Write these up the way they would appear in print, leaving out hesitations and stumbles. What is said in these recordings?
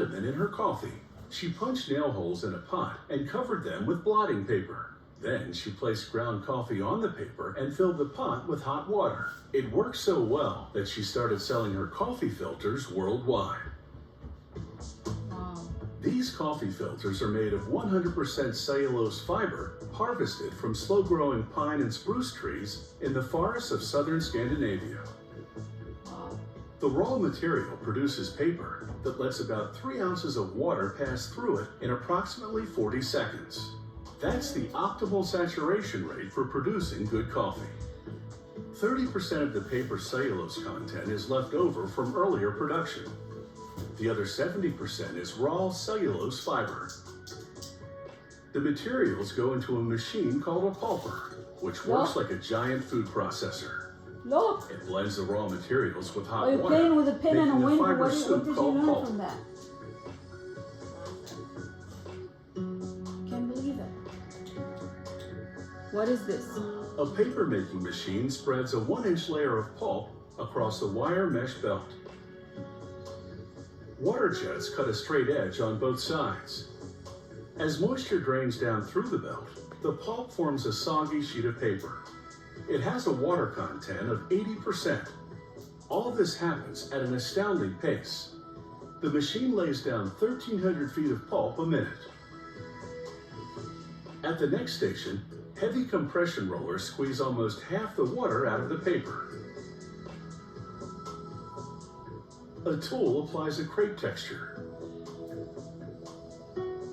sediment in her coffee. She punched nail holes in a pot and covered them with blotting paper. Then she placed ground coffee on the paper and filled the pot with hot water. It worked so well that she started selling her coffee filters worldwide. Wow. These coffee filters are made of 100% cellulose fiber harvested from slow-growing pine and spruce trees in the forests of southern Scandinavia. Wow. The raw material produces paper that lets about 3 ounces of water pass through it in approximately 40 seconds. That's the optimal saturation rate for producing good coffee. 30% of the paper's cellulose content is left over from earlier production. The other 70% is raw cellulose fiber. The materials go into a machine called a pulper, which works like a giant food processor. Look! It blends the raw materials with hot Are you water, playing with a pen and a making window? fiber What soup did you called learn pulp. from that? Can't believe it. What is this? A paper-making machine spreads a 1-inch layer of pulp across a wire mesh belt. Water jets cut a straight edge on both sides. As moisture drains down through the belt, the pulp forms a soggy sheet of paper. It has a water content of 80%. All this happens at an astounding pace. The machine lays down 1,300 feet of pulp a minute. At the next station, heavy compression rollers squeeze almost half the water out of the paper. A tool applies a crepe texture.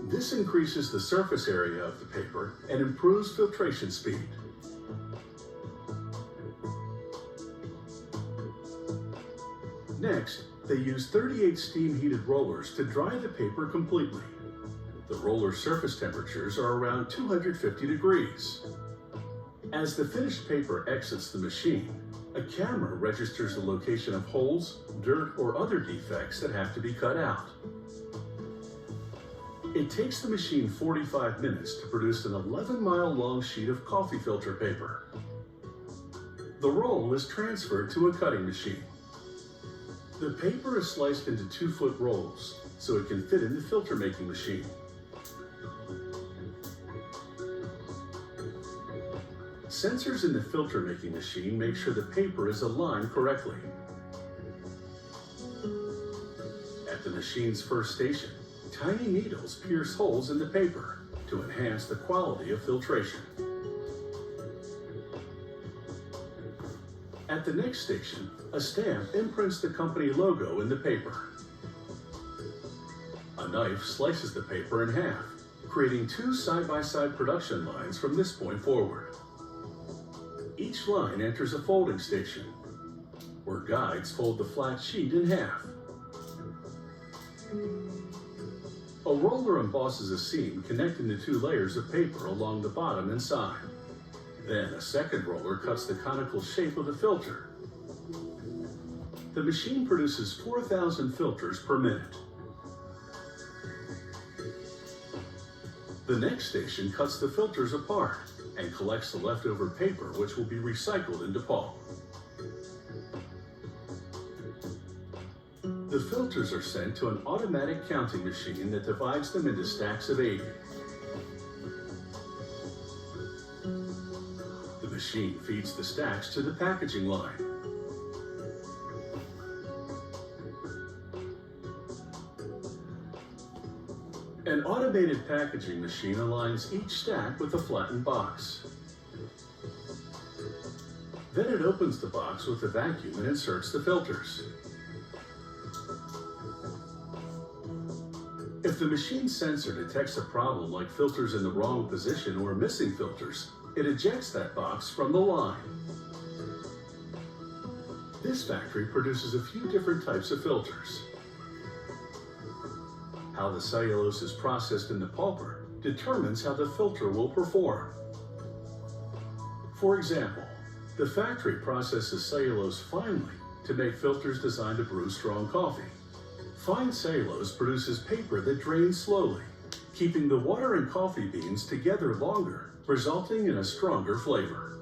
This increases the surface area of the paper and improves filtration speed. Next, they use 38 steam-heated rollers to dry the paper completely. The roller surface temperatures are around 250 degrees. As the finished paper exits the machine, a camera registers the location of holes, dirt, or other defects that have to be cut out. It takes the machine 45 minutes to produce an 11-mile-long sheet of coffee filter paper. The roll is transferred to a cutting machine. The paper is sliced into 2-foot rolls so it can fit in the filter-making machine. Sensors in the filter-making machine make sure the paper is aligned correctly. At the machine's first station, tiny needles pierce holes in the paper to enhance the quality of filtration. At the next station, a stamp imprints the company logo in the paper. A knife slices the paper in half, creating 2 side-by-side production lines from this point forward. Each line enters a folding station, where guides fold the flat sheet in half. A roller embosses a seam connecting the 2 layers of paper along the bottom and side. Then a second roller cuts the conical shape of the filter. The machine produces 4,000 filters per minute. The next station cuts the filters apart and collects the leftover paper, which will be recycled into pulp. The filters are sent to an automatic counting machine that divides them into stacks of 80. The machine feeds the stacks to the packaging line. An automated packaging machine aligns each stack with a flattened box. Then it opens the box with a vacuum and inserts the filters. If the machine sensor detects a problem like filters in the wrong position or missing filters, it ejects that box from the line. This factory produces a few different types of filters. How the cellulose is processed in the pulper determines how the filter will perform. For example, the factory processes cellulose finely to make filters designed to brew strong coffee. Fine cellulose produces paper that drains slowly, keeping the water and coffee beans together longer, resulting in a stronger flavor.